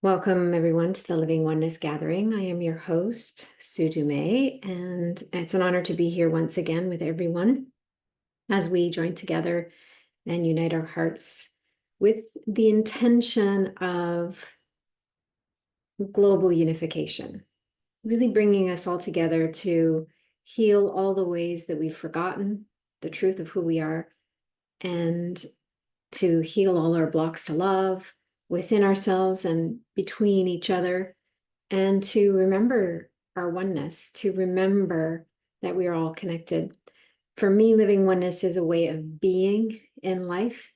Welcome, everyone, to the Living Oneness Gathering. I am your host, Sue Dumais, and it's an honor to be here once again with everyone as we join together and unite our hearts with the intention of global unification, really bringing us all together to heal all the ways that we've forgotten the truth of who we are, and to heal all our blocks to love within ourselves and between each other, and to remember our oneness, to remember that we are all connected. For me, living oneness is a way of being in life.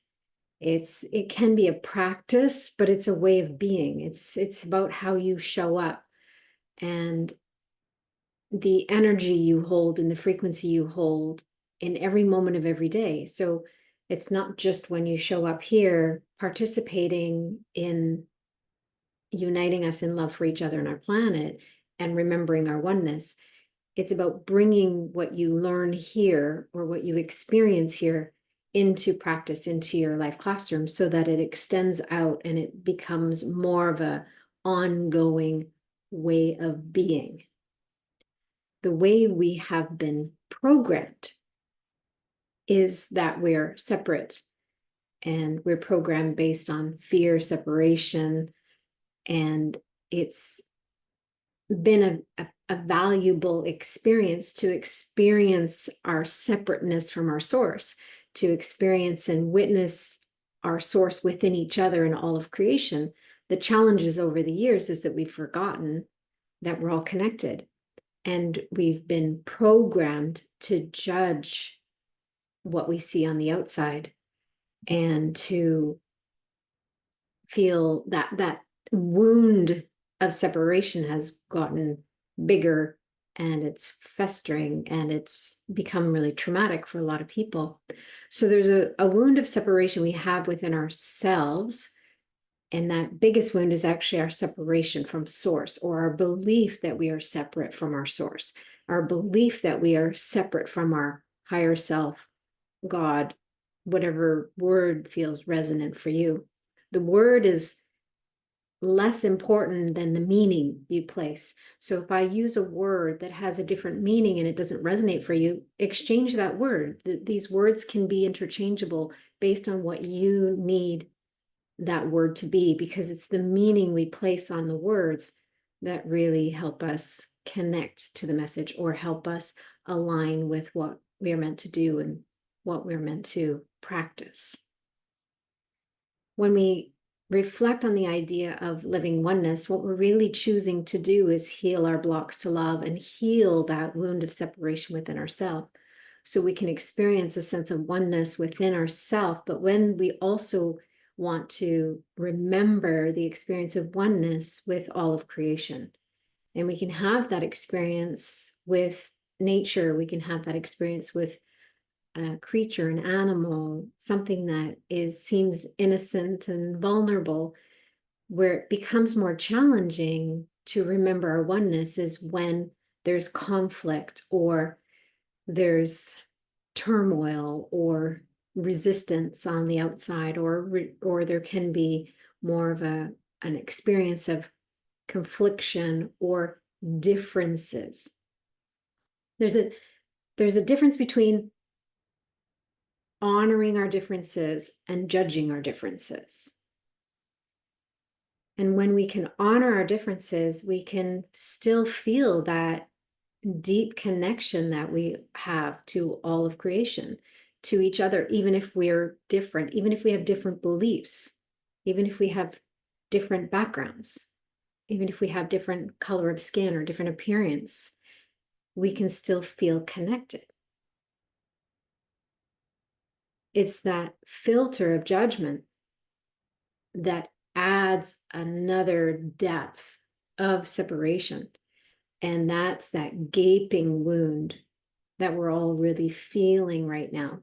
It can be a practice, but it's a way of being. It's about how you show up and the energy you hold and the frequency you hold in every moment of every day. So it's not just when you show up here participating in uniting us in love for each other and our planet and remembering our oneness. It's about bringing what you learn here or what you experience here into practice, into your life classroom, so that it extends out and it becomes more of a ongoing way of being. The way we have been programmed is that we're separate, and we're programmed based on fear, separation, and it's been a valuable experience to experience our separateness from our source, to experience and witness our source within each other and all of creation. The challenges over the years is that we've forgotten that we're all connected, and we've been programmed to judge what we see on the outside and to feel that wound of separation has gotten bigger, and it's festering, and it's become really traumatic for a lot of people. So there's a wound of separation we have within ourselves, and that biggest wound is actually our separation from source, or our belief that we are separate from our source, our belief that we are separate from our higher self, God, whatever word feels resonant for you. The word is less important than the meaning you place. So if I use a word that has a different meaning and it doesn't resonate for you, exchange that word. These words can be interchangeable based on what you need that word to be, because it's the meaning we place on the words that really help us connect to the message, or help us align with what we are meant to do and what we're meant to practice. When we reflect on the idea of living oneness, what we're really choosing to do is heal our blocks to love and heal that wound of separation within ourselves, so we can experience a sense of oneness within ourselves. But when we also want to remember the experience of oneness with all of creation, and we can have that experience with nature, we can have that experience with a creature, an animal, something that seems innocent and vulnerable. Where it becomes more challenging to remember our oneness is when there's conflict, or there's turmoil or resistance on the outside, or there can be more of an experience of confliction or differences. There's a difference between honoring our differences and judging our differences. And when we can honor our differences, we can still feel that deep connection that we have to all of creation, to each other, even if we're different, even if we have different beliefs, even if we have different backgrounds, even if we have different color of skin or different appearance, we can still feel connected. It's that filter of judgment that adds another depth of separation. And that's that gaping wound that we're all really feeling right now.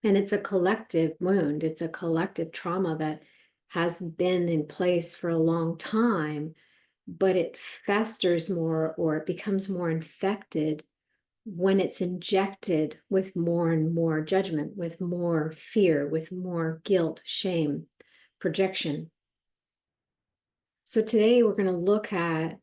And it's a collective wound. It's a collective trauma that has been in place for a long time, but it festers more, or it becomes more infected when it's injected with more and more judgment, with more fear, with more guilt, shame, projection. So today we're going to look at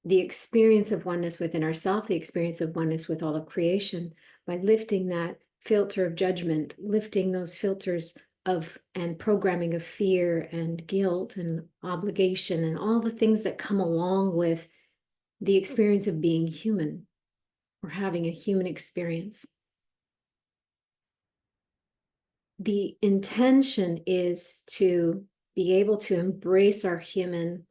the experience of oneness within ourselves, the experience of oneness with all of creation, by lifting that filter of judgment, lifting those filters of and programming of fear and guilt and obligation and all the things that come along with the experience of being human or having a human experience. The intention is to be able to embrace our human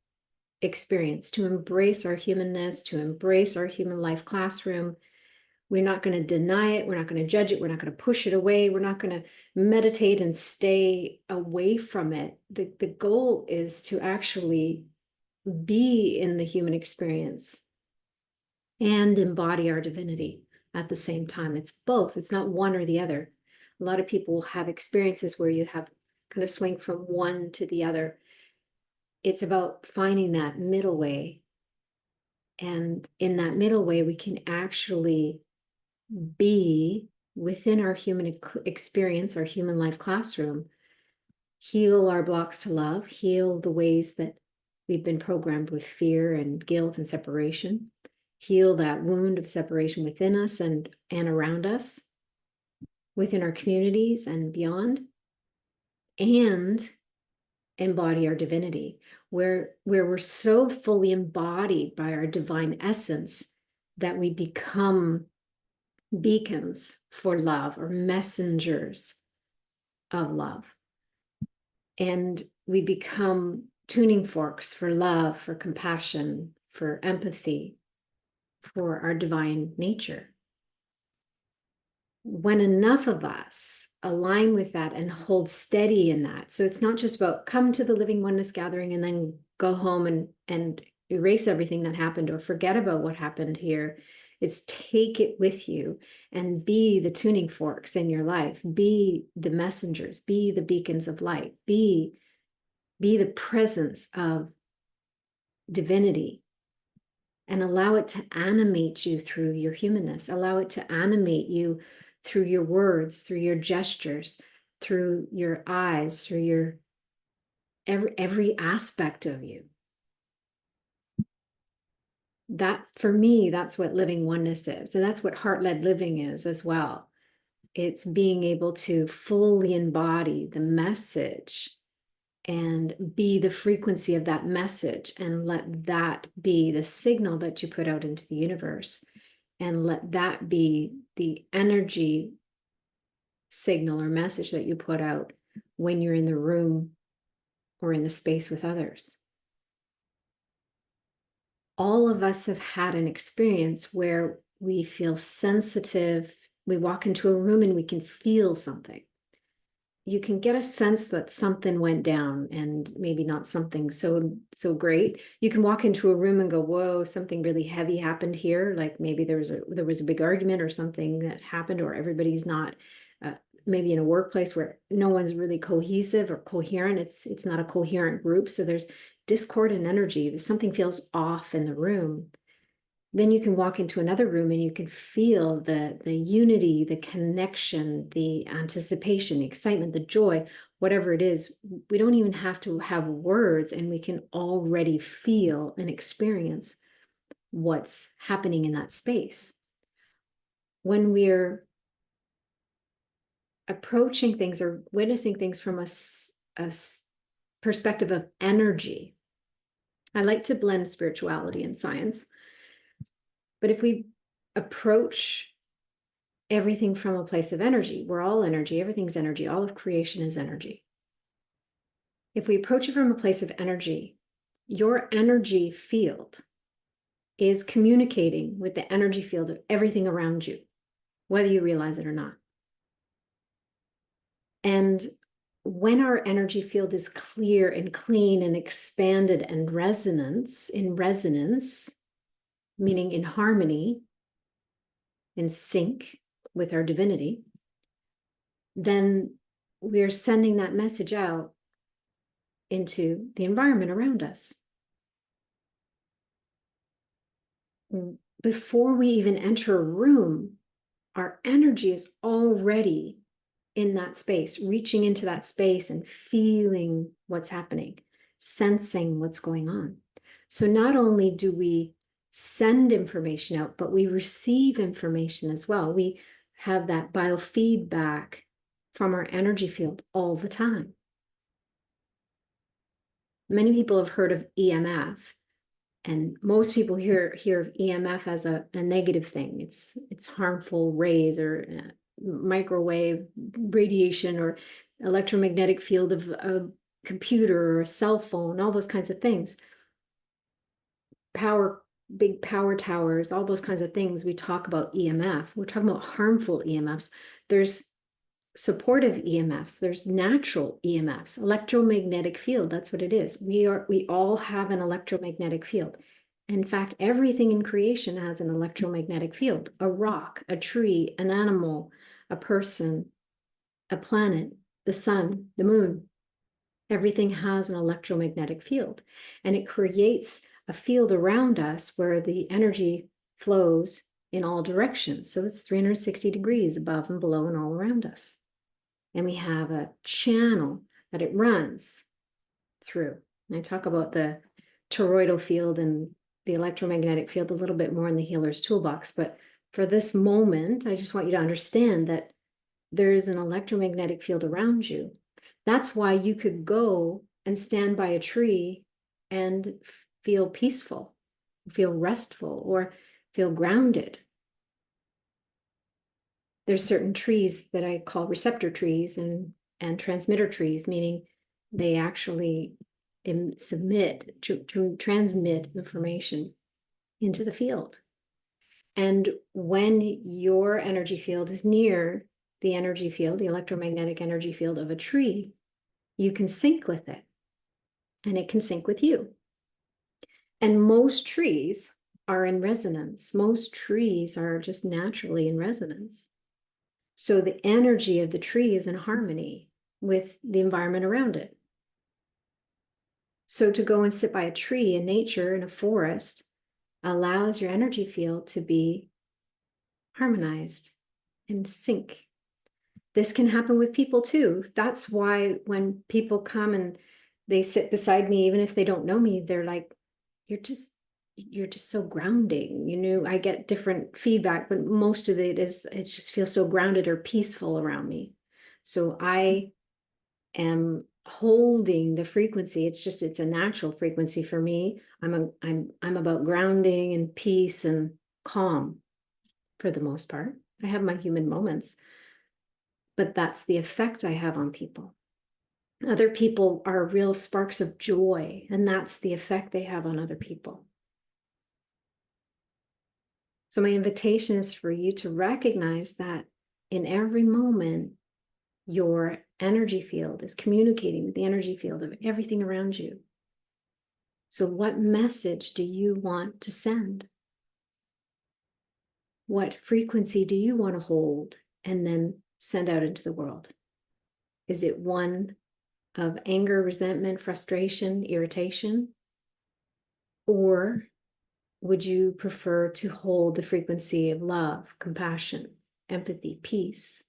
experience, to embrace our humanness, to embrace our human life classroom. We're not going to deny it. We're not going to judge it. We're not going to push it away. We're not going to meditate and stay away from it. The goal is to actually be in the human experience and embody our divinity at the same time. It's both. It's not one or the other. A lot of people will have experiences where you have kind of swing from one to the other. It's about finding that middle way. And in that middle way, we can actually be within our human experience, our human life classroom, heal our blocks to love, heal the ways that we've been programmed with fear and guilt and separation, heal that wound of separation within us and around us, within our communities and beyond, and embody our divinity, where we're so fully embodied by our divine essence that we become beacons for love or messengers of love. And we become tuning forks for love, for compassion, for empathy, for our divine nature. When enough of us align with that and hold steady in that, so it's not just about come to the Living Oneness gathering and then go home and erase everything that happened or forget about what happened here. It's take it with you and be the tuning forks in your life, be the messengers, be the beacons of light, be the presence of divinity, and allow it to animate you through your humanness, allow it to animate you through your words, through your gestures, through your eyes, through your every aspect of you. That, for me, that's what living oneness is. And that's what heart-led living is as well. It's being able to fully embody the message and be the frequency of that message, and let that be the signal that you put out into the universe, and let that be the energy signal or message that you put out when you're in the room or in the space with others. All of us have had an experience where we feel sensitive. We walk into a room and we can feel something. You can get a sense that something went down, and maybe not something so great. You can walk into a room and go, whoa, something really heavy happened here. Like maybe there was a big argument or something that happened, or everybody's not maybe in a workplace where no one's really cohesive or coherent. It's not a coherent group. So there's discord and energy. Something feels off in the room. Then you can walk into another room and you can feel the unity, the connection, the anticipation, the excitement, the joy, whatever it is. We don't even have to have words, and we can already feel and experience what's happening in that space. When we're approaching things or witnessing things from a perspective of energy, I like to blend spirituality and science. But if we approach everything from a place of energy, we're all energy, everything's energy, all of creation is energy. If we approach it from a place of energy, your energy field is communicating with the energy field of everything around you, whether you realize it or not. And when our energy field is clear and clean and expanded and in resonance, meaning in harmony, in sync with our divinity, then we're sending that message out into the environment around us. Before we even enter a room, our energy is already in that space, reaching into that space and feeling what's happening, sensing what's going on. So not only do we send information out, but we receive information as well. We have that biofeedback from our energy field all the time. Many people have heard of EMF, and most people hear of EMF as a negative thing. It's harmful rays or microwave radiation or electromagnetic field of a computer or a cell phone, all those kinds of things. Big power towers, all those kinds of things. We talk about EMF. We're talking about harmful EMFs. There's supportive EMFs, there's natural EMFs, electromagnetic field. That's what it is. We all have an electromagnetic field. In fact, everything in creation has an electromagnetic field. A rock, a tree, an animal, a person, a planet, the sun, the moon. Everything has an electromagnetic field, and it creates a field around us where the energy flows in all directions. So it's 360 degrees above and below and all around us. And we have a channel that it runs through. And I talk about the toroidal field and the electromagnetic field a little bit more in the healer's toolbox. But for this moment, I just want you to understand that there is an electromagnetic field around you. That's why you could go and stand by a tree and feel peaceful, feel restful, or feel grounded. There's certain trees that I call receptor trees and transmitter trees, meaning they actually submit to transmit information into the field. And when your energy field is near the energy field, the electromagnetic energy field of a tree, you can sync with it, and it can sync with you. And most trees are in resonance. Most trees are just naturally in resonance. So the energy of the tree is in harmony with the environment around it. So to go and sit by a tree in nature, in a forest, allows your energy field to be harmonized and sync. This can happen with people too. That's why when people come and they sit beside me, even if they don't know me, they're like, you're just so grounding. You know, I get different feedback, but most of it just feels so grounded or peaceful around me. So I am holding the frequency. It's a natural frequency for me. I'm about grounding and peace and calm for the most part. I have my human moments, but that's the effect I have on people. Other people are real sparks of joy, and that's the effect they have on other people. So my invitation is for you to recognize that in every moment, your energy field is communicating with the energy field of everything around you. So what message do you want to send? What frequency do you want to hold and then send out into the world? Is it one of anger, resentment, frustration, irritation? Or would you prefer to hold the frequency of love, compassion, empathy, peace?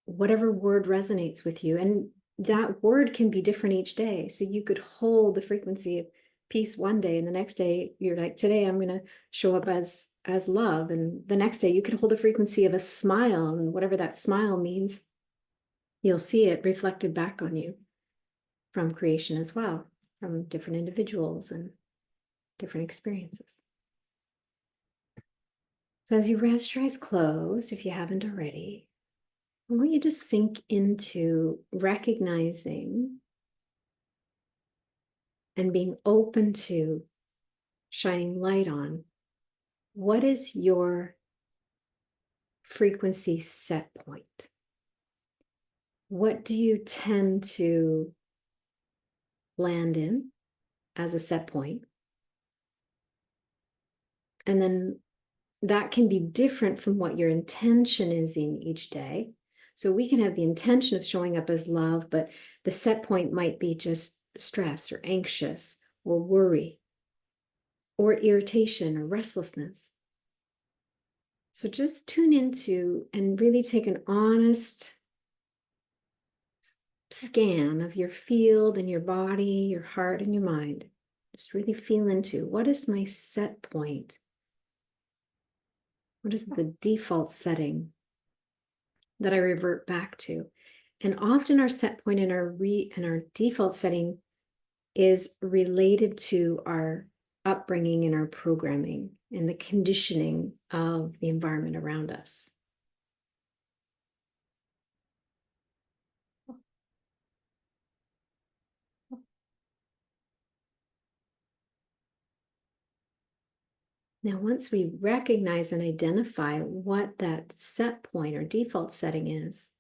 Whatever word resonates with you. And that word can be different each day. So you could hold the frequency of peace one day, and the next day you're like, today I'm going to show up as love. And the next day you could hold the frequency of a smile, and whatever that smile means, you'll see it reflected back on you from creation as well, from different individuals and different experiences. So as you rest your eyes closed, if you haven't already, I want you to sink into recognizing and being open to shining light on what is your frequency set point. What do you tend to land in as a set point? And then that can be different from what your intention is in each day. So we can have the intention of showing up as love, but the set point might be just stress or anxious or worry or irritation or restlessness. So just tune into and really take an honest scan of your field and your body, your heart and your mind. Just really feel into, what is my set point? What is the default setting that I revert back to? And often our set point and our default setting is related to our upbringing and our programming and the conditioning of the environment around us. Now, once we recognize and identify what that set point or default setting is,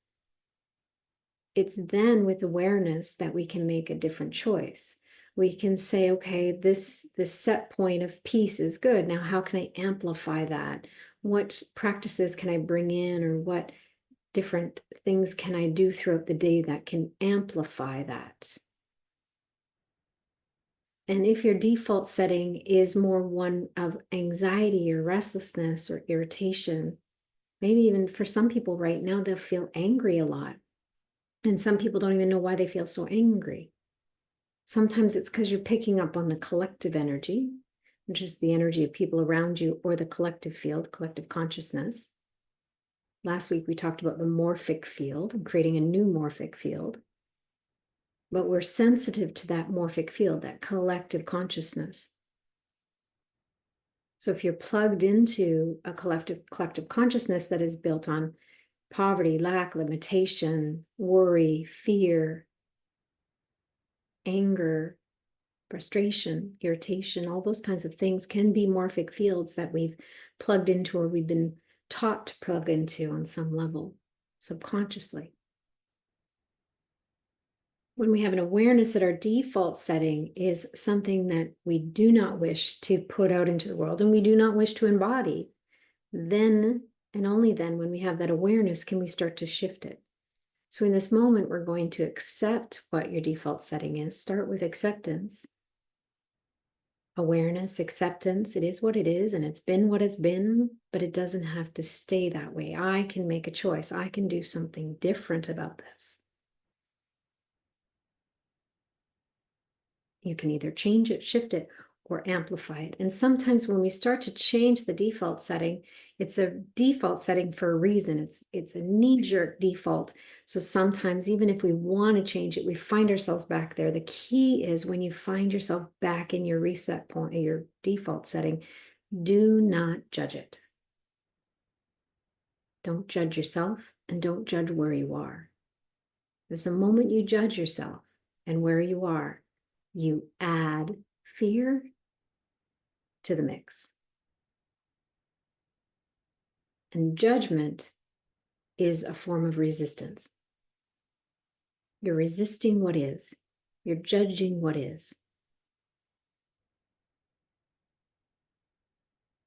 it's then with awareness that we can make a different choice. We can say, okay, this set point of peace is good. Now, how can I amplify that? What practices can I bring in, or what different things can I do throughout the day that can amplify that? And if your default setting is more one of anxiety or restlessness or irritation, maybe even for some people right now, they'll feel angry a lot. And some people don't even know why they feel so angry. Sometimes it's because you're picking up on the collective energy, which is the energy of people around you, or the collective field, collective consciousness. Last week, we talked about the morphic field and creating a new morphic field. But we're sensitive to that morphic field, that collective consciousness. So if you're plugged into a collective consciousness that is built on poverty, lack, limitation, worry, fear, anger, frustration, irritation, all those kinds of things can be morphic fields that we've plugged into or we've been taught to plug into on some level, subconsciously. When we have an awareness that our default setting is something that we do not wish to put out into the world and we do not wish to embody, then and only then, when we have that awareness, can we start to shift it. So in this moment, we're going to accept what your default setting is. Start with acceptance. Awareness, acceptance, it is what it is, and it's been what it's been, but it doesn't have to stay that way. I can make a choice. I can do something different about this. You can either change it, shift it, or amplify it. And sometimes when we start to change the default setting, it's a default setting for a reason. It's a knee-jerk default. So sometimes, even if we want to change it, we find ourselves back there. The key is when you find yourself back in your reset point, your default setting, do not judge it. Don't judge yourself and don't judge where you are. There's a moment you judge yourself and where you are, you add fear to the mix. And judgment is a form of resistance. You're resisting what is. You're judging what is.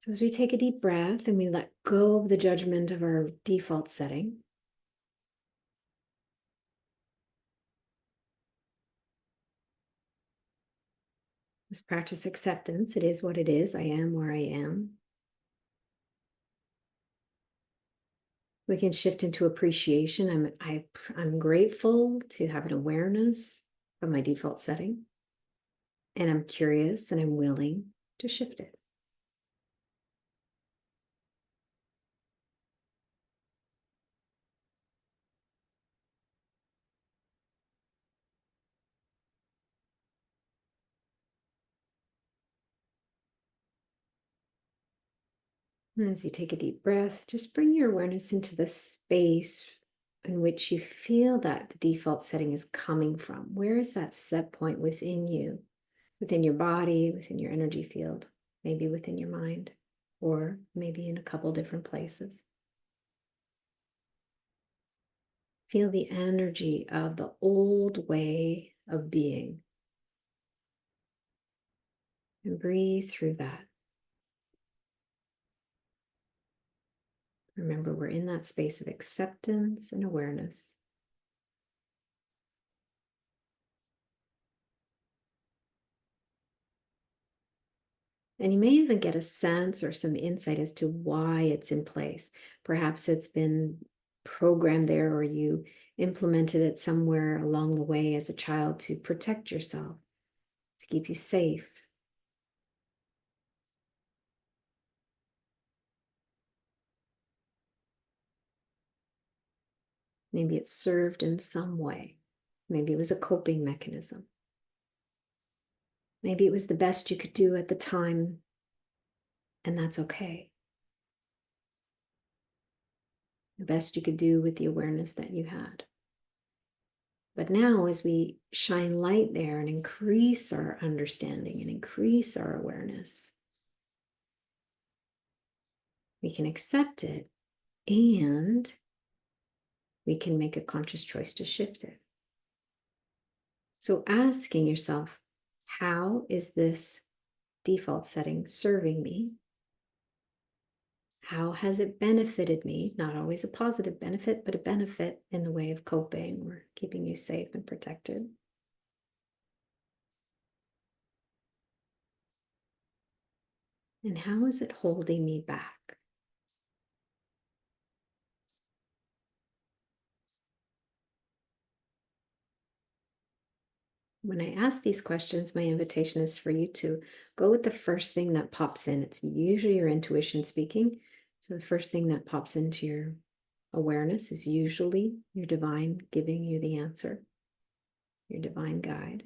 So as we take a deep breath and we let go of the judgment of our default setting, let's practice acceptance. It is what it is. I am where I am. We can shift into appreciation. I'm grateful to have an awareness of my default setting. And I'm curious and I'm willing to shift it. And as you take a deep breath, just bring your awareness into the space in which you feel that the default setting is coming from. Where is that set point within you, within your body, within your energy field, maybe within your mind, or maybe in a couple different places? Feel the energy of the old way of being and breathe through that. Remember, we're in that space of acceptance and awareness. And you may even get a sense or some insight as to why it's in place. Perhaps it's been programmed there, or you implemented it somewhere along the way as a child to protect yourself, to keep you safe. Maybe it served in some way. Maybe it was a coping mechanism. Maybe it was the best you could do at the time, and that's okay. The best you could do with the awareness that you had. But now, as we shine light there and increase our understanding and increase our awareness, we can accept it and we can make a conscious choice to shift it. So asking yourself, how is this default setting serving me? How has it benefited me? Not always a positive benefit, but a benefit in the way of coping or keeping you safe and protected. And how is it holding me back? When I ask these questions, my invitation is for you to go with the first thing that pops in. It's usually your intuition speaking. So the first thing that pops into your awareness is usually your divine giving you the answer, your divine guide,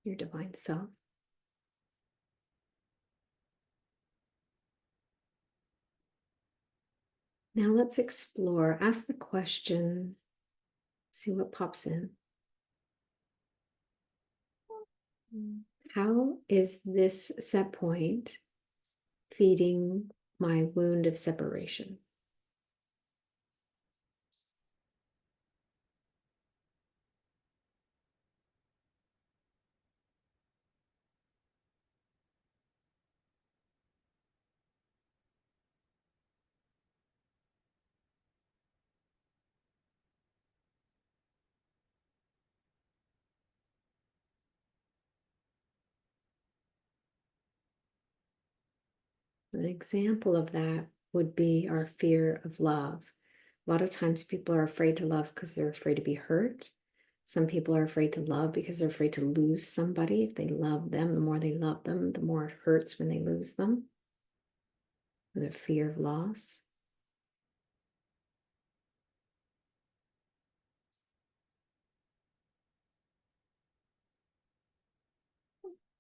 your divine self. Now let's explore. Ask the question, see what pops in. How is this set point feeding my wound of separation? An example of that would be our fear of love. A lot of times people are afraid to love because they're afraid to be hurt. Some people are afraid to love because they're afraid to lose somebody. If they love them, the more they love them, the more it hurts when they lose them. The fear of loss.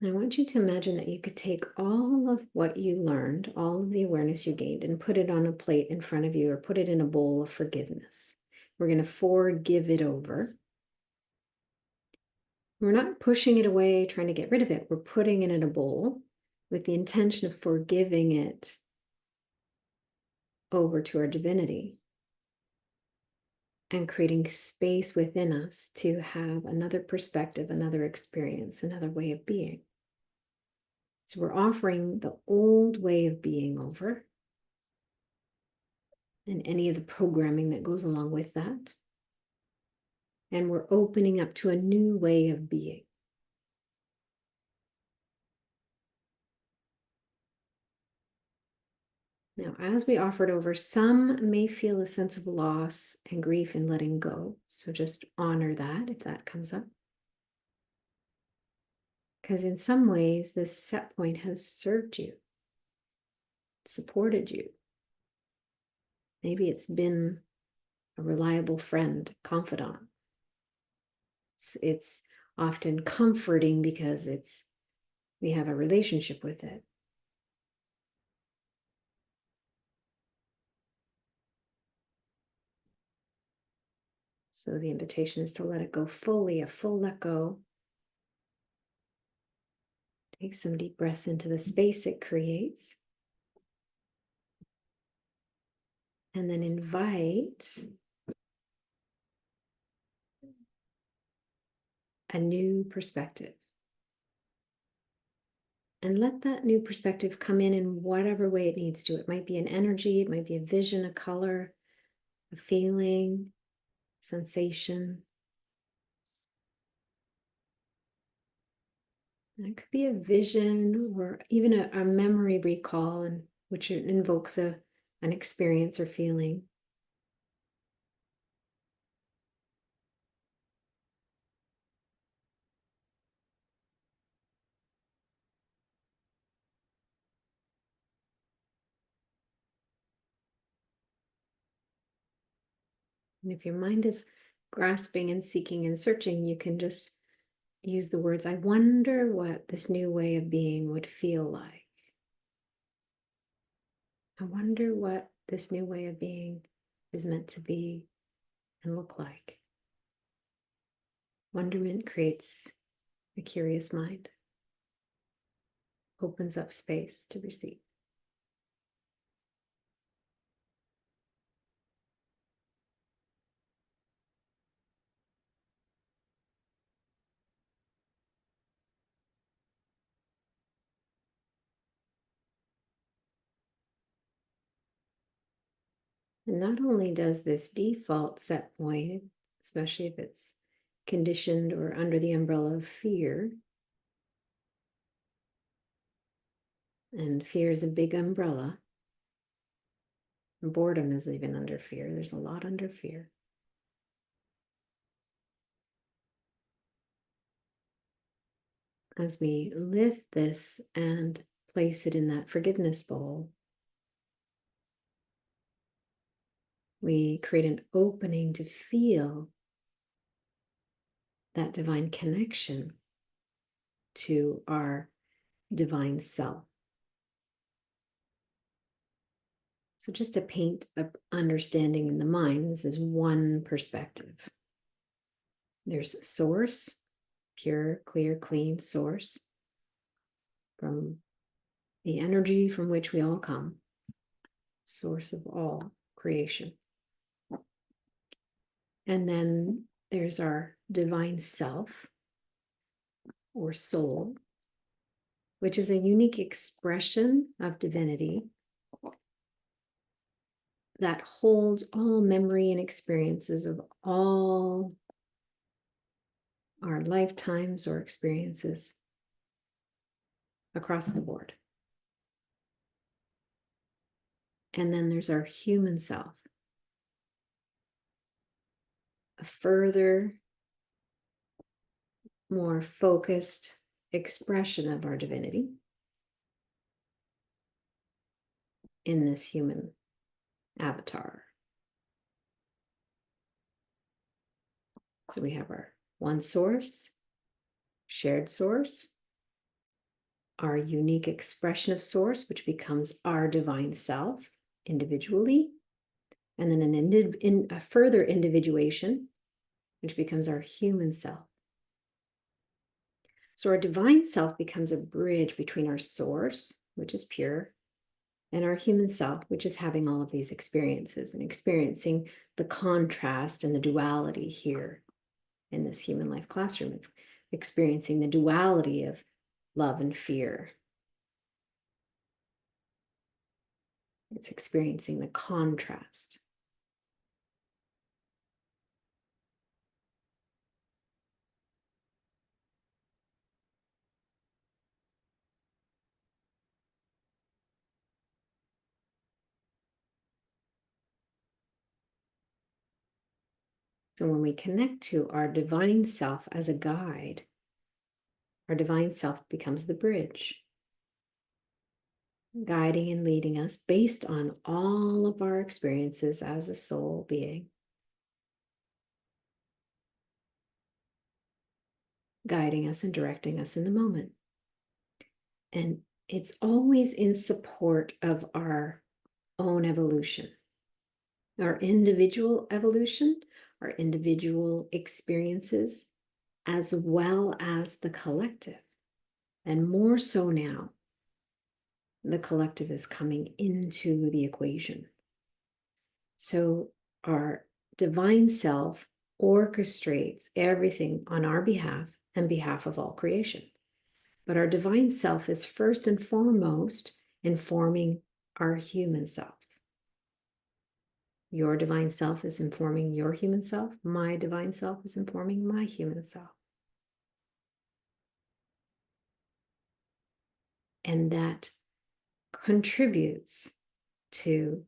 I want you to imagine that you could take all of what you learned, all of the awareness you gained, and put it on a plate in front of you, or put it in a bowl of forgiveness. We're going to forgive it over. We're not pushing it away, trying to get rid of it. We're putting it in a bowl with the intention of forgiving it over to our divinity and creating space within us to have another perspective, another experience, another way of being. So we're offering the old way of being over and any of the programming that goes along with that. And we're opening up to a new way of being. Now, as we offer it over, some may feel a sense of loss and grief in letting go. So just honor that if that comes up. Because in some ways, this set point has served you, supported you. Maybe it's been a reliable friend, confidant. It's often comforting because we have a relationship with it. So the invitation is to let it go fully, a full let go. Take some deep breaths into the space it creates. And then invite a new perspective. And let that new perspective come in whatever way it needs to. It might be an energy, it might be a vision, a color, a feeling, sensation. And it could be a vision or even a memory recall, which invokes a an experience or feeling. And if your mind is grasping and seeking and searching, you can just use the words, I wonder what this new way of being would feel like. I wonder what this new way of being is meant to be and look like. Wonderment creates a curious mind, opens up space to receive. And not only does this default set point, especially if it's conditioned or under the umbrella of fear, and fear is a big umbrella, and boredom is even under fear. There's a lot under fear. As we lift this and place it in that forgiveness bowl, we create an opening to feel that divine connection to our divine self. So just to paint an understanding in the mind, this is one perspective. There's source, pure, clear, clean source from the energy from which we all come, source of all creation. And then there's our divine self or soul, which is a unique expression of divinity that holds all memory and experiences of all our lifetimes or experiences across the board. And then there's our human self, a further, more focused expression of our divinity in this human avatar. So we have our one source, shared source, our unique expression of source, which becomes our divine self individually, and then a further individuation, which becomes our human self. So our divine self becomes a bridge between our source, which is pure, and our human self, which is having all of these experiences and experiencing the contrast and the duality here in this human life classroom. It's experiencing the duality of love and fear. It's experiencing the contrast. So when we connect to our divine self as a guide, our divine self becomes the bridge, guiding and leading us based on all of our experiences as a soul being, guiding us and directing us in the moment. And it's always in support of our own evolution, our individual evolution, our individual experiences, as well as the collective. And more so now, the collective is coming into the equation. So our divine self orchestrates everything on our behalf and behalf of all creation. But our divine self is first and foremost informing our human self. Your divine self is informing your human self. My divine self is informing my human self. And that contributes to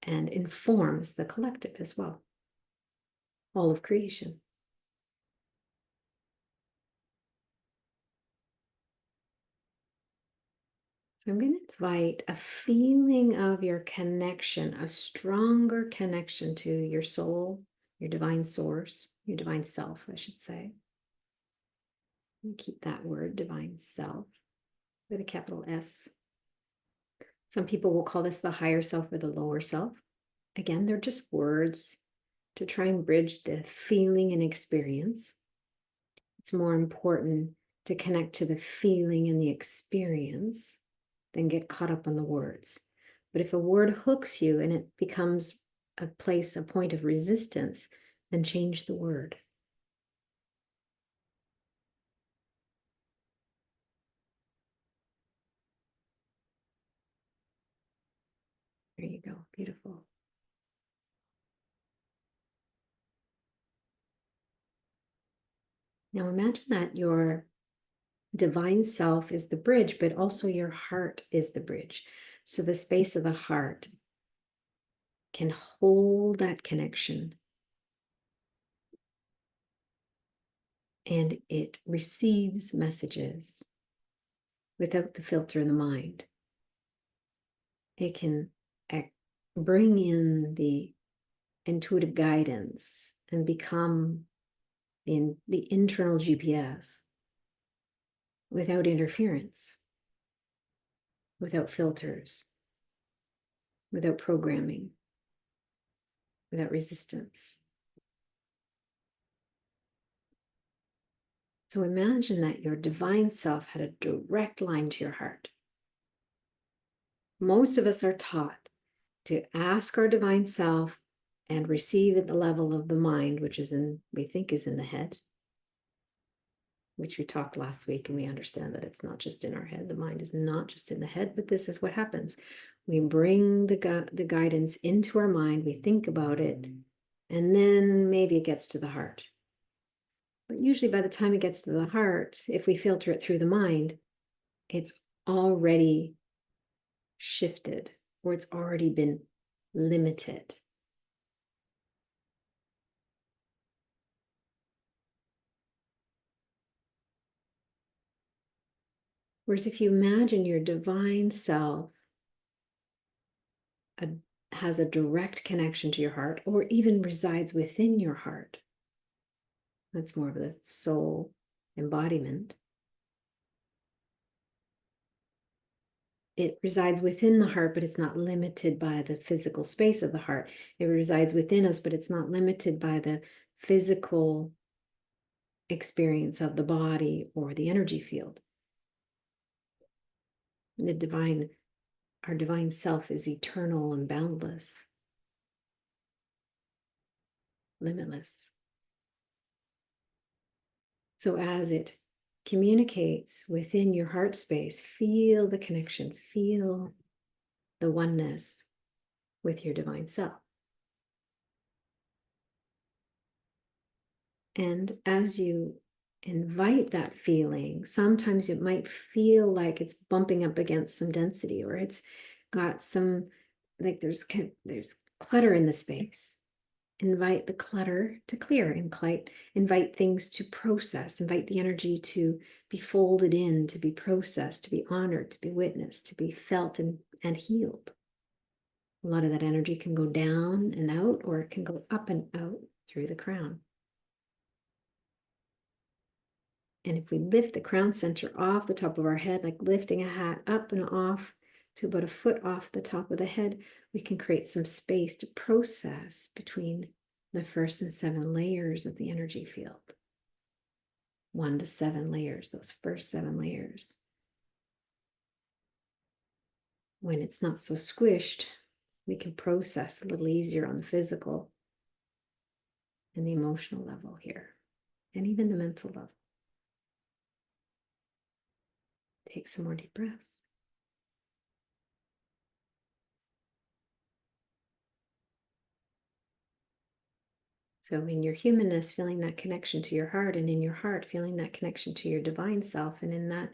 and informs the collective as well, all of creation. So I'm going to invite a feeling of your connection, a stronger connection to your soul, your divine source, your divine self, I should say. And keep that word, divine self, with a capital S. Some people will call this the higher self or the lower self. Again, they're just words to try and bridge the feeling and experience. It's more important to connect to the feeling and the experience than get caught up on the words. But if a word hooks you and it becomes a point of resistance, then change the word. There you go. Beautiful. Now imagine that your divine self is the bridge, but also your heart is the bridge. So the space of the heart can hold that connection, and it receives messages without the filter in the mind. It can bring in the intuitive guidance and become in the internal GPS without interference, without filters, without programming, without resistance. So imagine that your divine self had a direct line to your heart. Most of us are taught to ask our divine self and receive at the level of the mind, which is we think is in the head, which we talked last week, and we understand that it's not just in our head. The mind is not just in the head, but this is what happens. We bring the guidance into our mind, we think about it, and then maybe it gets to the heart. But usually by the time it gets to the heart, if we filter it through the mind, it's already shifted or it's already been limited. Whereas if you imagine your divine self has a direct connection to your heart, or even resides within your heart, that's more of the soul embodiment. It resides within the heart, but it's not limited by the physical space of the heart. It resides within us, but it's not limited by the physical experience of the body or the energy field. Our divine self is eternal and boundless, limitless. So as it communicates within your heart space, feel the connection, feel the oneness with your divine self. And as you invite that feeling, sometimes it might feel like it's bumping up against some density, or it's got some, like there's clutter in the space. Invite the clutter to clear, invite things to process, invite the energy to be folded in, to be processed, to be honored, to be witnessed, to be felt and healed. A lot of that energy can go down and out, or it can go up and out through the crown. And if we lift the crown center off the top of our head, like lifting a hat up and off to about a foot off the top of the head, we can create some space to process between the first and 7 layers of the energy field. 1 to 7 layers, those first 7 layers. When it's not so squished, we can process a little easier on the physical and the emotional level here, and even the mental level. Take some more deep breaths. So in your humanness, feeling that connection to your heart, and in your heart, feeling that connection to your divine self, and in that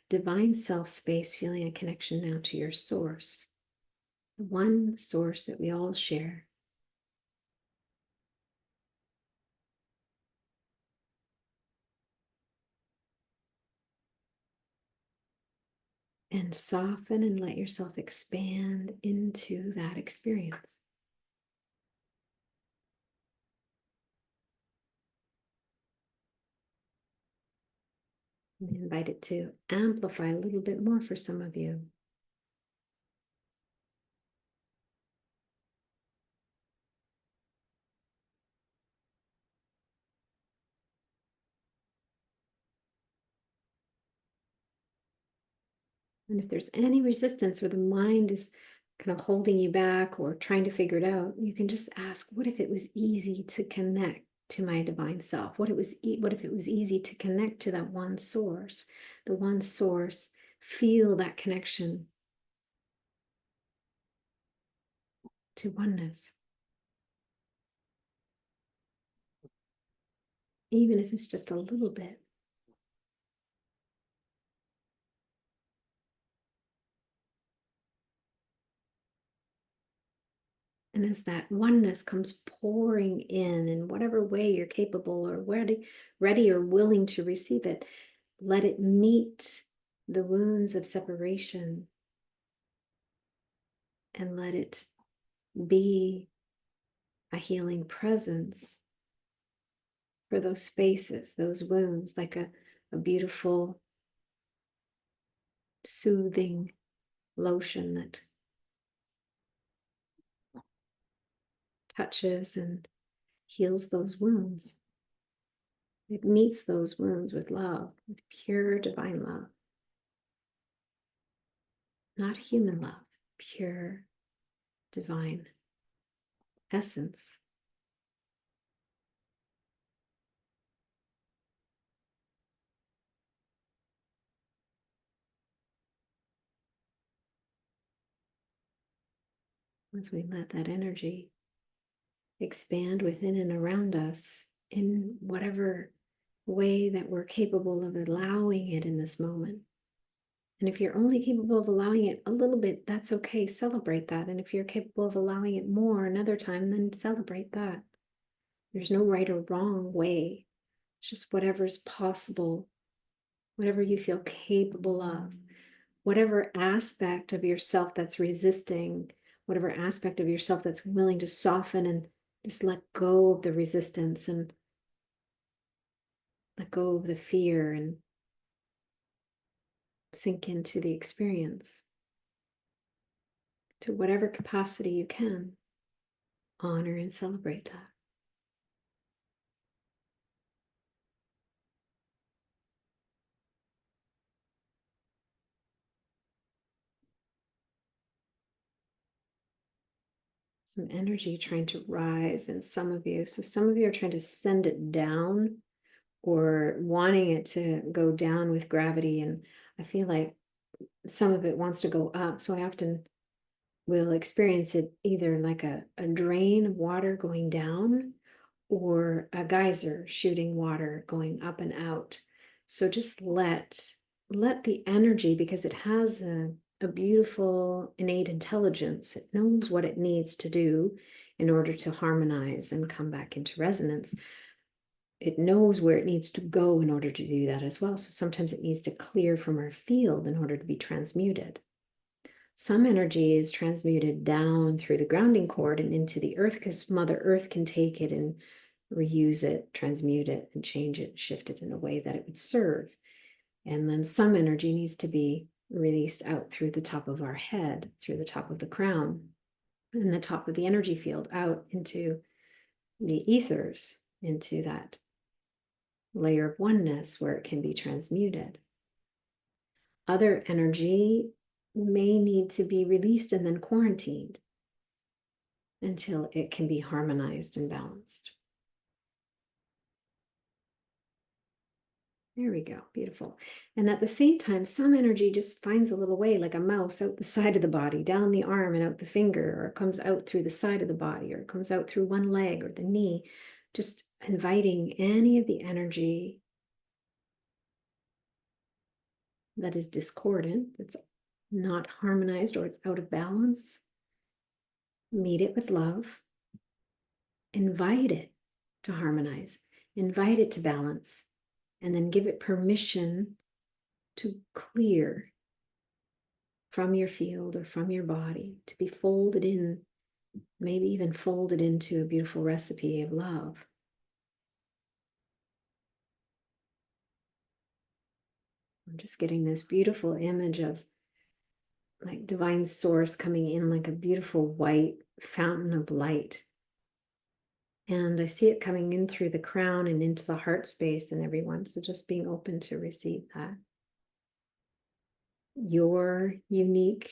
divine self space, feeling a connection now to your source, the one source that we all share. And soften and let yourself expand into that experience. And invite it to amplify a little bit more for some of you. And if there's any resistance or the mind is kind of holding you back or trying to figure it out, you can just ask, what if it was easy to connect to my divine self? What if it was easy to connect to that one source? The one source, feel that connection to oneness. Even if it's just a little bit. And as that oneness comes pouring in whatever way you're capable or ready or willing to receive it, let it meet the wounds of separation and let it be a healing presence for those spaces, those wounds, like a beautiful, soothing lotion that touches and heals those wounds. It meets those wounds with love, with pure divine love. Not human love, pure divine essence. Once we let that energy expand within and around us in whatever way that we're capable of allowing it in this moment. And if you're only capable of allowing it a little bit, that's okay. Celebrate that. And if you're capable of allowing it more another time, then celebrate that. There's no right or wrong way. It's just whatever's possible, whatever you feel capable of, whatever aspect of yourself that's resisting, whatever aspect of yourself that's willing to soften and just let go of the resistance and let go of the fear and sink into the experience to whatever capacity you can. Honor and celebrate that. Some energy trying to rise in some of you. So some of you are trying to send it down or wanting it to go down with gravity. And I feel like some of it wants to go up. So I often will experience it either like a drain of water going down or a geyser shooting water going up and out. So just let the energy, because it has a beautiful innate intelligence. It knows what it needs to do in order to harmonize and come back into resonance. It knows where it needs to go in order to do that as well. So sometimes it needs to clear from our field in order to be transmuted. Some energy is transmuted down through the grounding cord and into the earth because Mother Earth can take it and reuse it, transmute it, and change it, shift it in a way that it would serve. And then some energy needs to be released out through the top of our head, through the top of the crown, and the top of the energy field out into the ethers, into that layer of oneness where it can be transmuted. Other energy may need to be released and then quarantined until it can be harmonized and balanced. There we go. Beautiful. And at the same time, some energy just finds a little way, like a mouse, out the side of the body, down the arm and out the finger, or it comes out through the side of the body, or it comes out through one leg or the knee, just inviting any of the energy that is discordant, that's not harmonized, or it's out of balance, Meet it with love. Invite it to harmonize. Invite it to balance. And then give it permission to clear from your field or from your body, to be folded in, maybe even folded into a beautiful recipe of love. I'm just getting this beautiful image of like divine source coming in like a beautiful white fountain of light. And I see it coming in through the crown and into the heart space in everyone. So just being open to receive that. Your unique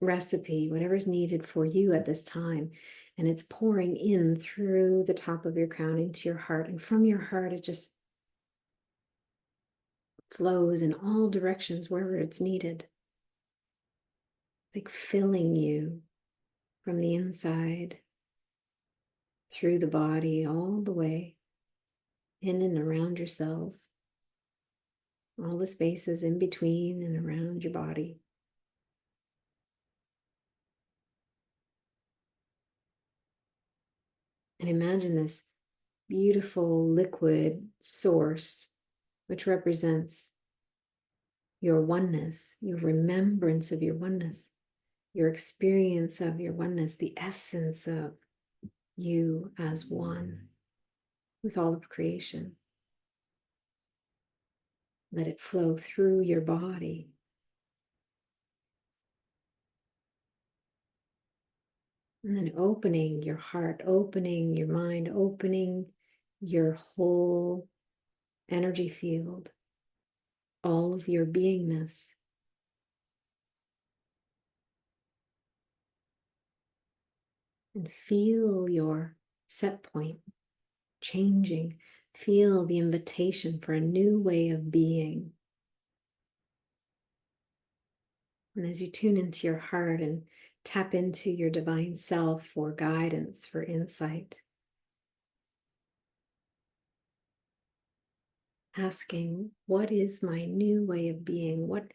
recipe, whatever's needed for you at this time. And it's pouring in through the top of your crown into your heart. And from your heart, it just flows in all directions wherever it's needed. Like filling you from the inside, through the body, all the way in and around your cells, all the spaces in between and around your body. And imagine this beautiful liquid source, which represents your oneness, your remembrance of your oneness, your experience of your oneness, the essence of you as one with all of creation. Let it flow through your body. And then opening your heart, opening your mind, opening your whole energy field, all of your beingness. And feel your set point changing. Feel the invitation for a new way of being. And as you tune into your heart and tap into your divine self for guidance, for insight, asking, what is my new way of being? What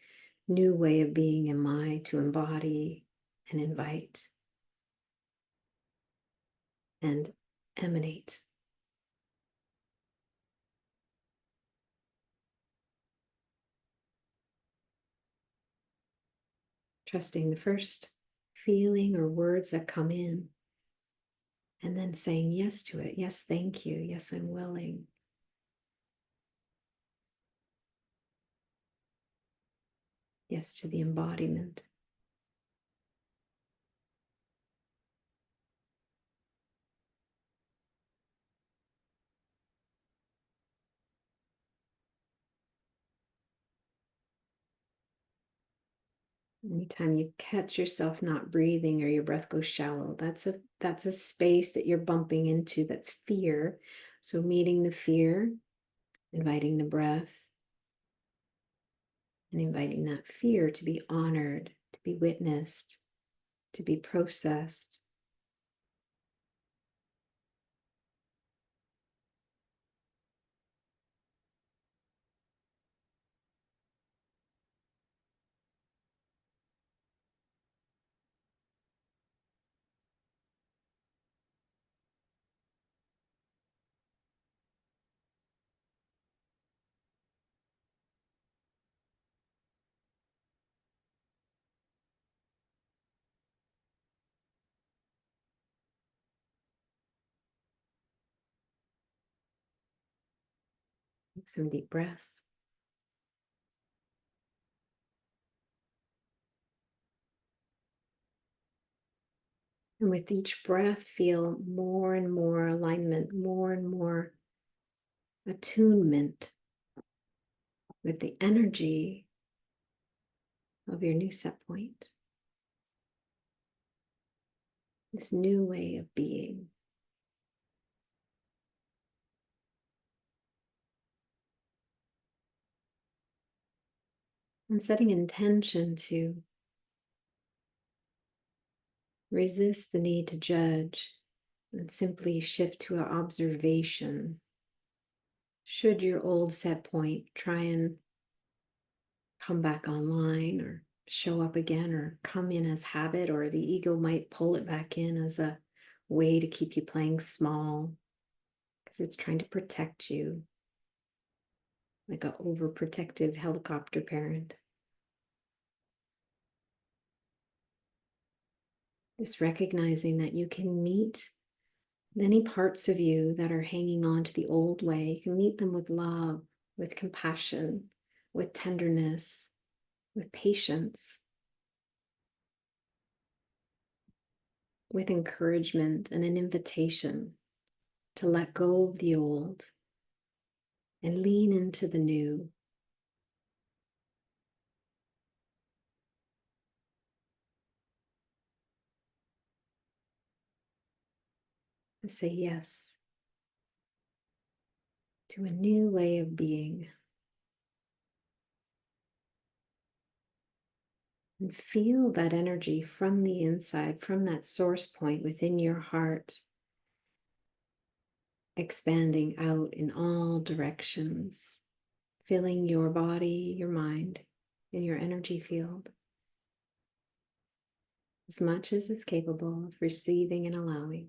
new way of being am I to embody and invite and emanate? Trusting the first feeling or words that come in, and then saying yes to it. Yes, thank you. Yes, I'm willing. Yes to the embodiment. Anytime you catch yourself not breathing or your breath goes shallow, that's a space that you're bumping into that's fear. So meeting the fear, inviting the breath, and inviting that fear to be honored, to be witnessed, to be processed. Take some deep breaths. And with each breath, feel more and more alignment, more and more attunement with the energy of your new set point, this new way of being. And setting intention to resist the need to judge and simply shift to an observation. Should your old set point try and come back online, or show up again or come in as habit, or the ego might pull it back in as a way to keep you playing small because it's trying to protect you like an overprotective helicopter parent. Just recognizing that you can meet any parts of you that are hanging on to the old way. You can meet them with love, with compassion, with tenderness, with patience, with encouragement and an invitation to let go of the old and lean into the new. To say yes to a new way of being. And feel that energy from the inside, from that source point within your heart, expanding out in all directions, filling your body, your mind, and your energy field as much as it's capable of receiving and allowing.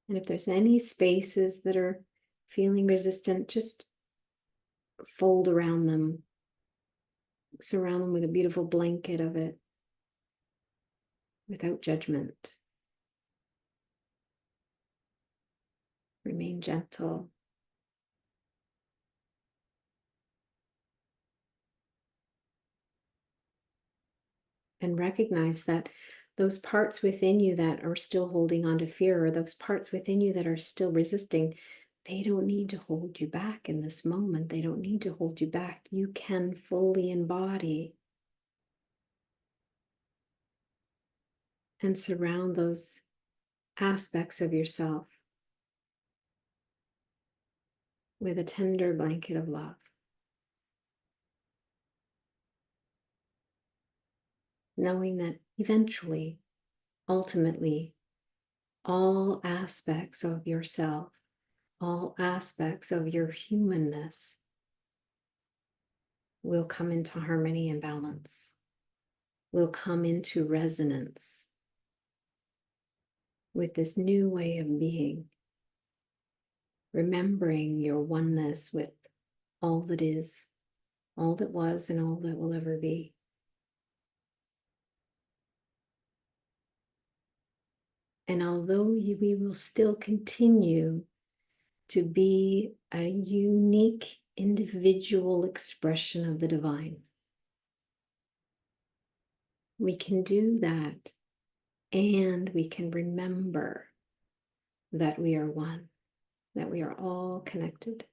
And if there's any spaces that are feeling resistant, just fold around them, surround them with a beautiful blanket of it without judgment. Remain gentle. And recognize that those parts within you that are still holding on to fear, or those parts within you that are still resisting, they don't need to hold you back in this moment. They don't need to hold you back. You can fully embody and surround those aspects of yourself with a tender blanket of love. Knowing that eventually, ultimately, all aspects of yourself, all aspects of your humanness will come into harmony and balance, will come into resonance with this new way of being, remembering your oneness with all that is, all that was, and all that will ever be. And although we will still continue to be a unique individual expression of the divine, we can do that, and we can remember that we are one, that we are all connected.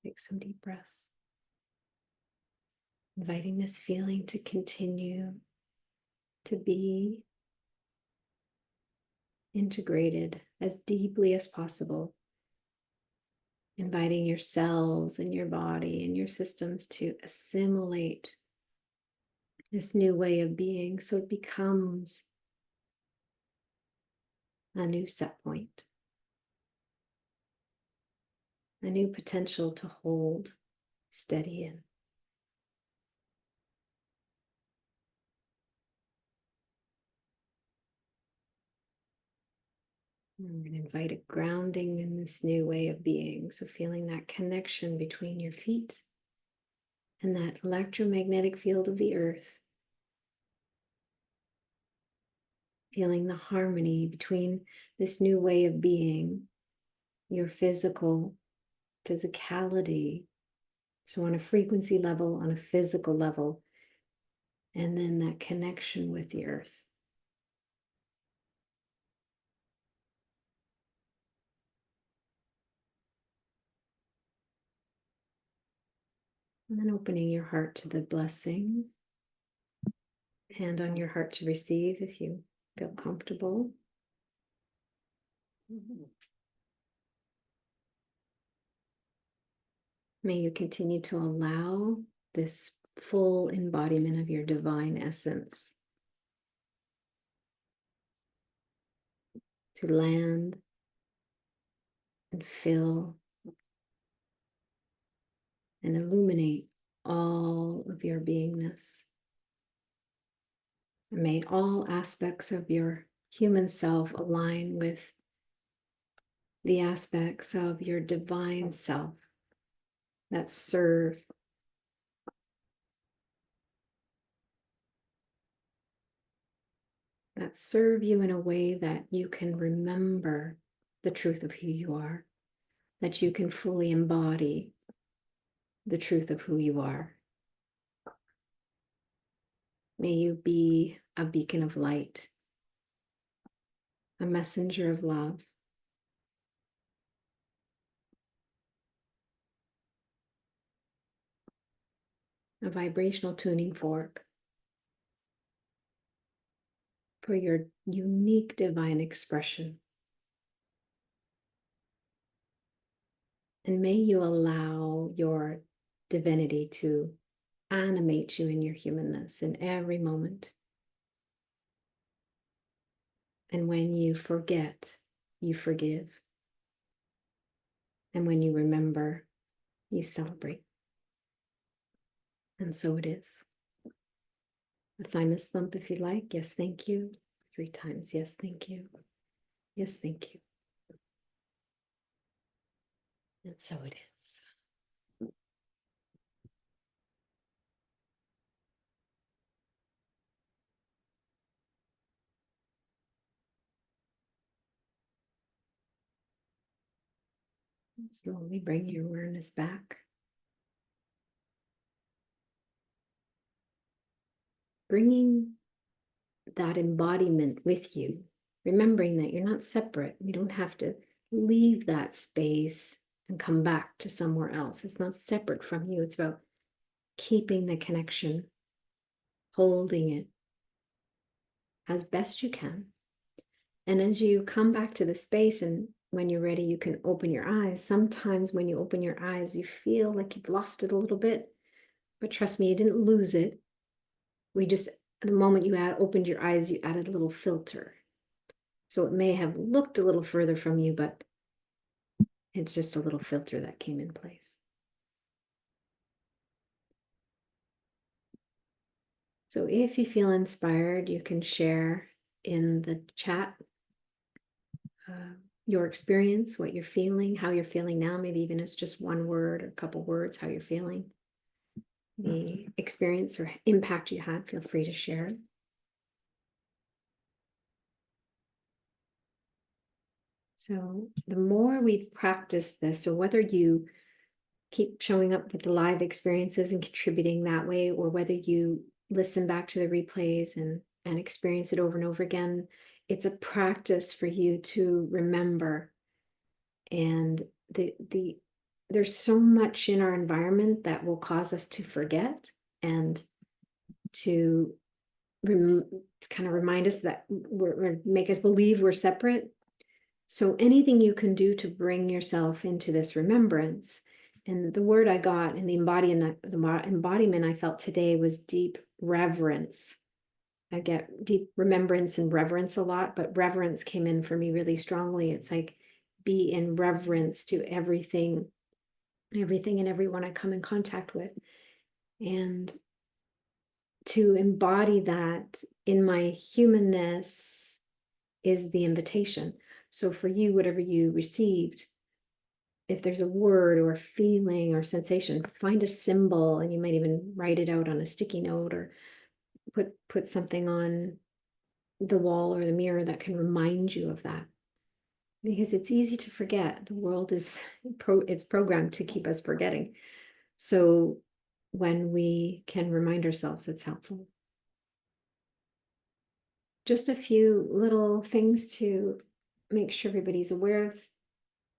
Take some deep breaths, inviting this feeling to continue to be integrated as deeply as possible, inviting your cells and your body and your systems to assimilate this new way of being so it becomes a new set point, a new potential to hold steady in. And we're going to invite a grounding in this new way of being. So feeling that connection between your feet and that electromagnetic field of the earth. Feeling the harmony between this new way of being, your physicality. So on a frequency level, on a physical level, and then that connection with the earth. And then opening your heart to the blessing, hand on your heart to receive if you feel comfortable. May you continue to allow this full embodiment of your divine essence to land and fill and illuminate all of your beingness. And may all aspects of your human self align with the aspects of your divine self that serve you in a way that you can remember the truth of who you are, that you can fully embody the truth of who you are. May you be a beacon of light, a messenger of love, a vibrational tuning fork for your unique divine expression. And may you allow your divinity to animate you in your humanness in every moment. And when you forget, you forgive. And when you remember, you celebrate. And so it is. A thymus thump if you like. Yes, thank you. 3 times. Yes, thank you. Yes, thank you. And so it is. Slowly bring your awareness back. Bringing that embodiment with you, remembering that you're not separate. You don't have to leave that space and come back to somewhere else. It's not separate from you. It's about keeping the connection, holding it as best you can. And as you come back to the space, and when you're ready, you can open your eyes. Sometimes when you open your eyes, you feel like you've lost it a little bit, but trust me, you didn't lose it. We just, the moment you opened your eyes, you added a little filter. So it may have looked a little further from you, but it's just a little filter that came in place. So if you feel inspired, you can share in the chat your experience, what you're feeling, how you're feeling now, maybe even it's just one word or a couple words, how you're feeling, the experience or impact you had, feel free to share it. So the more we practice this, so whether you keep showing up with the live experiences and contributing that way, or whether you listen back to the replays and experience it over and over again, it's a practice for you to remember. And there's so much in our environment that will cause us to forget and to kind of remind us that make us believe we're separate. So anything you can do to bring yourself into this remembrance. And the word I got in the embodiment I felt today was deep reverence. I get deep remembrance and reverence a lot, but reverence came in for me really strongly. It's like be in reverence to everything and everyone I come in contact with. And to embody that in my humanness is the invitation. So for you, whatever you received, if there's a word or a feeling or sensation, find a symbol, and you might even write it out on a sticky note or put something on the wall or the mirror that can remind you of that. Because it's easy to forget. The world is it's programmed to keep us forgetting. So when we can remind ourselves, it's helpful. Just a few little things to make sure everybody's aware of.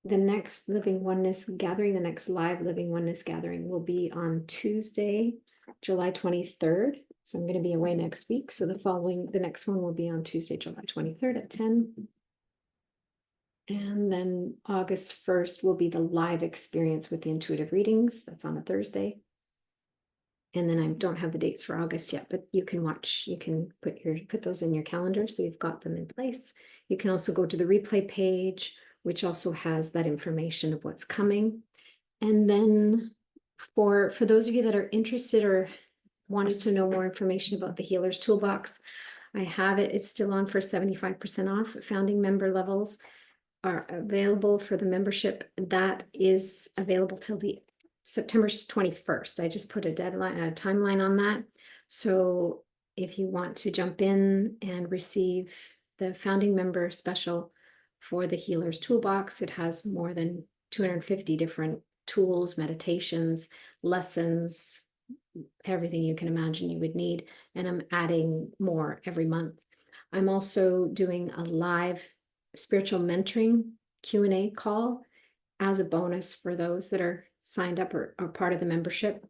The next Living Oneness gathering, the next live Living Oneness gathering will be on Tuesday, July 23rd. So I'm going to be away next week. So the next one will be on Tuesday, July 23rd at 10. And then August 1st will be the live experience with the intuitive readings. That's on a Thursday. And then I don't have the dates for August yet, but you can put those in your calendar so you've got them in place. You can also go to the replay page which also has that information of what's coming. And then for those of you that are interested or wanted to know more information about the Healer's Toolbox, I have it. It's still on for 75% off. Founding member levels are available for the membership. That is available till the September 21st. I just put a deadline, a timeline on that. So if you want to jump in and receive the founding member special for the Healer's Toolbox, it has more than 250 different tools, meditations, lessons, everything you can imagine you would need. And I'm adding more every month. I'm also doing a live spiritual mentoring Q&A call as a bonus for those that are signed up or are part of the membership.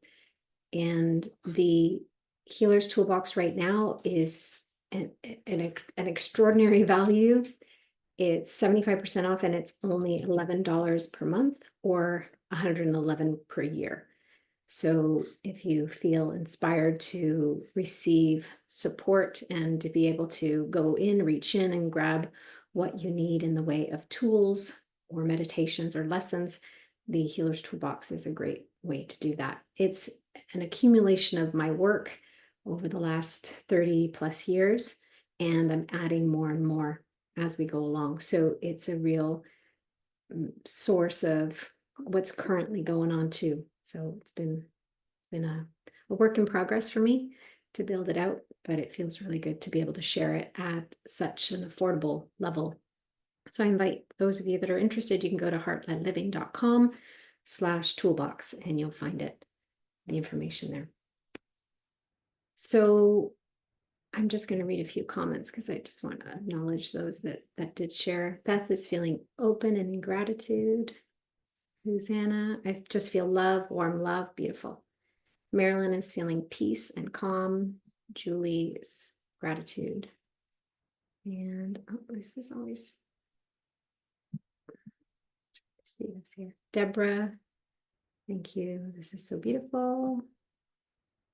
And the Healer's Toolbox right now is an extraordinary value. It's 75% off and it's only $11 per month or $111 per year. So if you feel inspired to receive support and to be able to go in, reach in and grab what you need in the way of tools or meditations or lessons, the Healer's Toolbox is a great way to do that. It's an accumulation of my work over the last 30 plus years, and I'm adding more and more as we go along. So it's a real source of what's currently going on too. So it's been a work in progress for me to build it out, but it feels really good to be able to share it at such an affordable level. So I invite those of you that are interested, you can go to heartledliving.com/toolbox and you'll find it, the information there. So I'm just going to read a few comments because I just want to acknowledge those that did share. Beth is feeling open and in gratitude. Susanna, I just feel love, warm love, beautiful. Marilyn is feeling peace and calm. Julie's gratitude. And this is always, see this here. Deborah, thank you. This is so beautiful.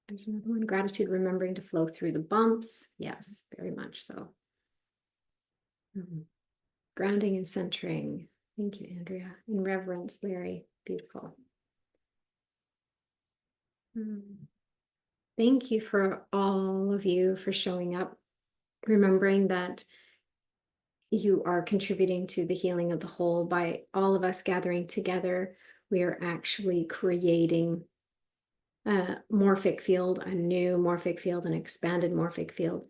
There's another one. Gratitude, remembering to flow through the bumps. Yes, very much so. Grounding and centering. Thank you, Andrea. In reverence, Larry. Beautiful. Thank you for all of you for showing up, remembering that you are contributing to the healing of the whole. By all of us gathering together, we are actually creating a morphic field, a new morphic field, an expanded morphic field,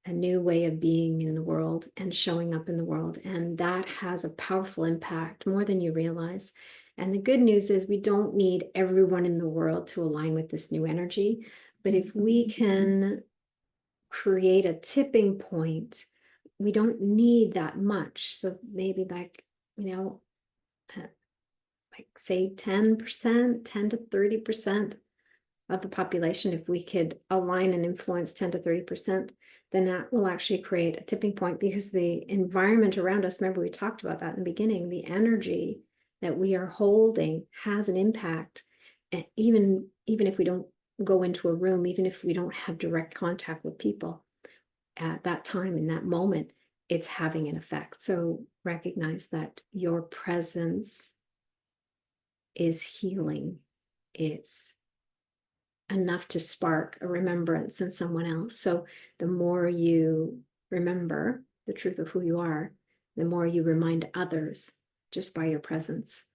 a new way of being in the world and showing up in the world. And that has a powerful impact, more than you realize. And the good news is we don't need everyone in the world to align with this new energy. But if we can create a tipping point, we don't need that much. So maybe like, like say 10%, 10 to 30% of the population, if we could align and influence 10 to 30%, then that will actually create a tipping point, because the environment around us, remember we talked about that in the beginning, the energy that we are holding has an impact. And even if we don't go into a room, even if we don't have direct contact with people at that time, in that moment, it's having an effect. So recognize that your presence is healing. It's enough to spark a remembrance in someone else. So the more you remember the truth of who you are, the more you remind others just by your presence,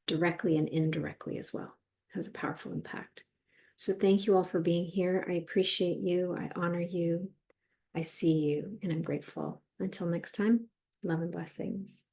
directly and indirectly as well. It has a powerful impact. So thank you all for being here. I appreciate you. I honor you. I see you, and I'm grateful. Until next time, love and blessings.